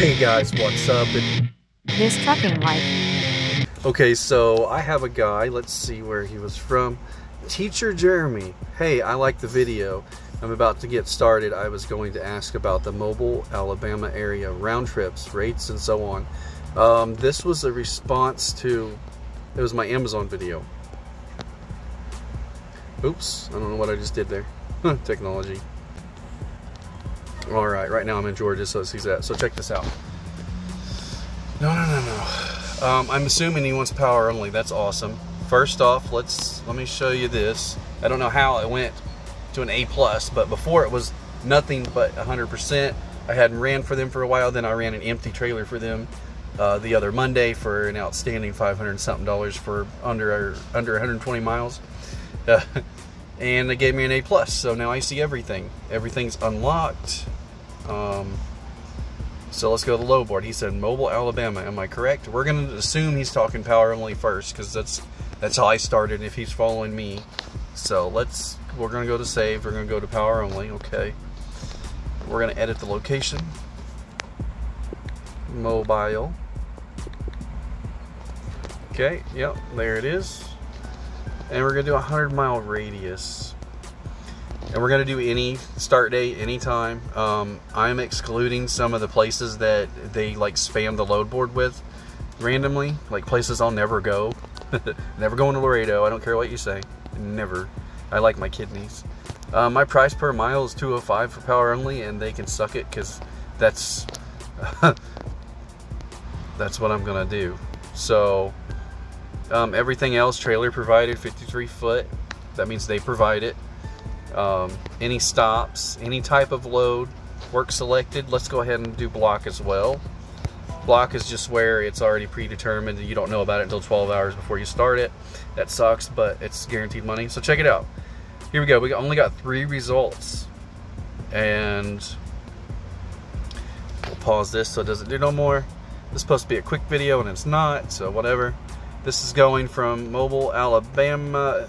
Hey guys, what's up? This trucking life. Okay, so I have a guy, let's see where he was from. Teacher Jeremy. Hey, I like the video. I'm about to get started. I was going to ask about the Mobile, Alabama area, round trips, rates, and so on. This was a response to, it was my Amazon video. Oops, I don't know what I just did there. Technology. Alright, right now I'm in Georgia, so sees that. So check this out. No. I'm assuming he wants power only. That's awesome. First off, let me show you this. I don't know how it went to an A+, but before it was nothing but 100%. I hadn't ran for them for a while. Then I ran an empty trailer for them the other Monday for an outstanding $500 something for under 120 miles. And they gave me an A+, so now I see everything. Everything's unlocked. So let's go to the low board. He said Mobile, Alabama. Am I correct? We're going to assume he's talking power only first, because that's how I started if he's following me. So we're going to go to save. We're going to go to power only. Okay. We're going to edit the location. Mobile. Okay. Yep. There it is. And we're going to do a 100-mile radius. And we're going to do any start date, anytime. I'm excluding some of the places that they like spam the load board with randomly. Like places I'll never go. Never going to Laredo. I don't care what you say. Never. I like my kidneys. My price per mile is $205 for power only, and they can suck it because that's that's what I'm going to do. So everything else, trailer provided, 53 foot. That means they provide it. Any stops, any type of load, work selected. Let's go ahead and do block as well. Block is just where it's already predetermined and you don't know about it until 12 hours before you start it. That sucks, but it's guaranteed money. So check it out. Here we go. We only got 3 results. And we'll pause this so it doesn't do no more. This is supposed to be a quick video and it's not, so whatever. This is going from Mobile, Alabama.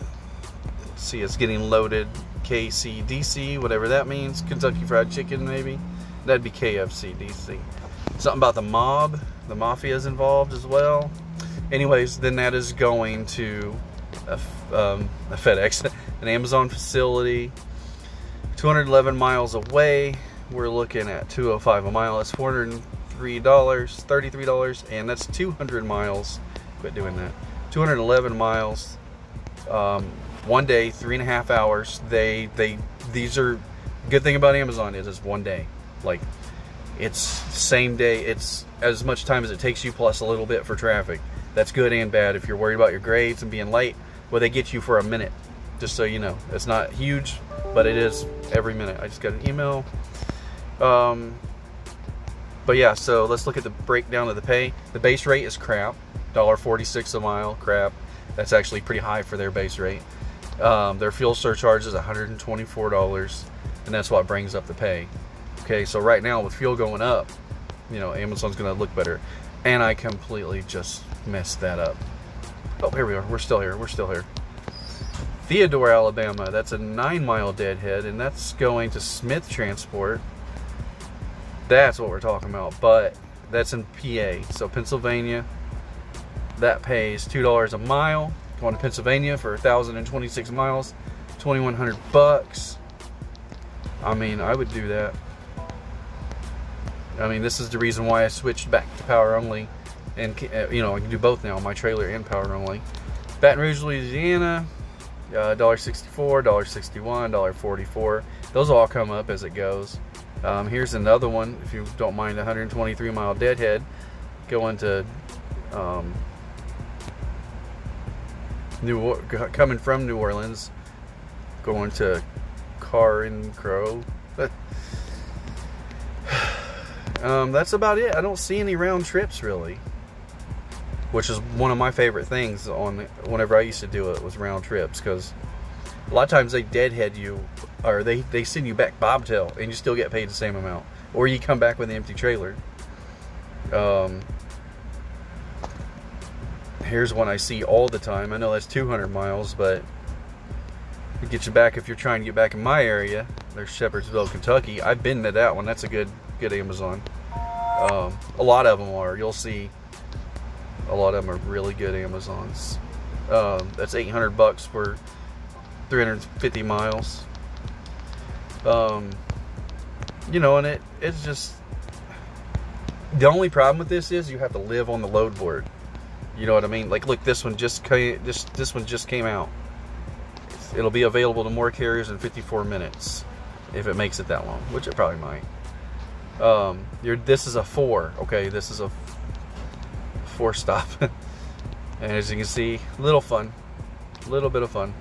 Let's see, it's getting loaded. KCDC, whatever that means. Kentucky Fried Chicken, maybe. That'd be KFC DC. Something about the mob. The mafia is involved as well. Anyways, then that is going to a FedEx, an Amazon facility. 211 miles away. We're looking at $205 a mile. That's $403, $33, and that's 200 miles. Quit doing that. 211 miles. 1 day, 3.5 hours. These are, good thing about Amazon is it's 1 day. Like, it's same day. It's as much time as it takes you plus a little bit for traffic. That's good and bad. If you're worried about your grades and being late, well, they get you for a minute, just so you know. It's not huge, but it is every minute. I just got an email. But yeah, so let's look at the breakdown of the pay. The base rate is crap, $1.46 a mile, crap. That's actually pretty high for their base rate. Their fuel surcharge is $124, and that's what brings up the pay. Okay, so right now with fuel going up, you know, Amazon's gonna look better. And I completely just messed that up. Oh, here we are. We're still here. Theodore, Alabama. That's a 9-mile deadhead, and that's going to Smith Transport. That's what we're talking about, but that's in PA. So Pennsylvania, that pays $2 a mile. Going to Pennsylvania for 1,026 miles, 2,100 bucks. I mean, I would do that. I mean, this is the reason why I switched back to power only, and you know, I can do both now, my trailer and power only. Baton Rouge, Louisiana, $1.64, $1.61, $1.44. Those all come up as it goes. Here's another one, if you don't mind, 123-mile deadhead, going to coming from New Orleans, going to Car and Crow. That's about it. I don't see any round trips really, which is one of my favorite things on whenever I used to do it, was round trips, because a lot of times they deadhead you, or they send you back bobtail and you still get paid the same amount, or you come back with an empty trailer. Here's one I see all the time. I know that's 200 miles, but it gets you back if you're trying to get back in my area. There's Shepherdsville, Kentucky. I've been to that one. That's a good Amazon. A lot of them are. You'll see a lot of them are really good Amazons. That's $800 for 350 miles. You know, and it's just, the only problem with this is you have to live on the load board. You know what I mean? Like, look, this one just came out. It'll be available to more carriers in 54 minutes if it makes it that long, which it probably might. This is a 4. Okay, this is a 4 stop. And as you can see, a little bit of fun.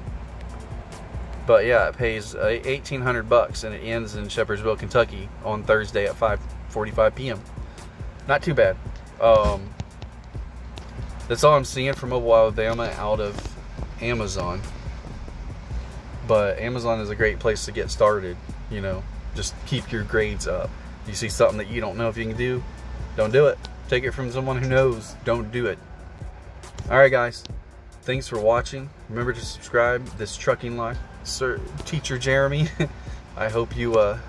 But yeah, it pays $1,800 and it ends in Shepherdsville, Kentucky on Thursday at 5:45 p.m. Not too bad. That's all I'm seeing from Mobile, Alabama out of Amazon. But Amazon is a great place to get started. You know, just keep your grades up. You see something that you don't know if you can do, don't do it. Take it from someone who knows. Don't do it. Alright guys, thanks for watching. Remember to subscribe. This Trucking Life, Sir Teacher Jeremy. I hope you got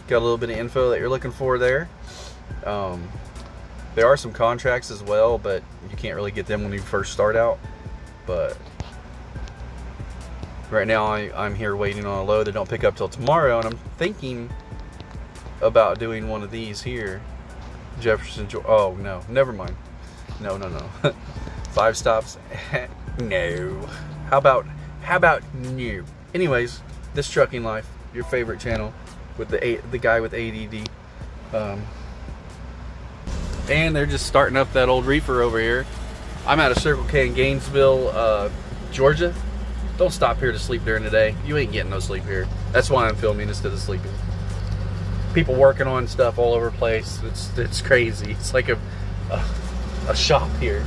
a little bit of info that you're looking for there. There are some contracts as well, but you can't really get them when you first start out. But right now I'm here waiting on a load that don't pick up till tomorrow, and I'm thinking about doing one of these here. Jefferson, oh no, never mind. No. 5 stops. No. How about no? Anyways, This Trucking Life, your favorite channel with the guy with ADD. And they're just starting up that old reefer over here. I'm at a Circle K in Gainesville, Georgia. Don't stop here to sleep during the day. You ain't getting no sleep here. That's why I'm filming instead of sleeping. People working on stuff all over the place. It's crazy. It's like a shop here.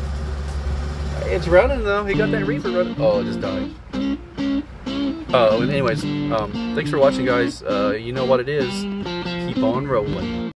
It's running though. He got that reefer running. Oh, it just died. Anyways, thanks for watching, guys. You know what it is. Keep on rolling.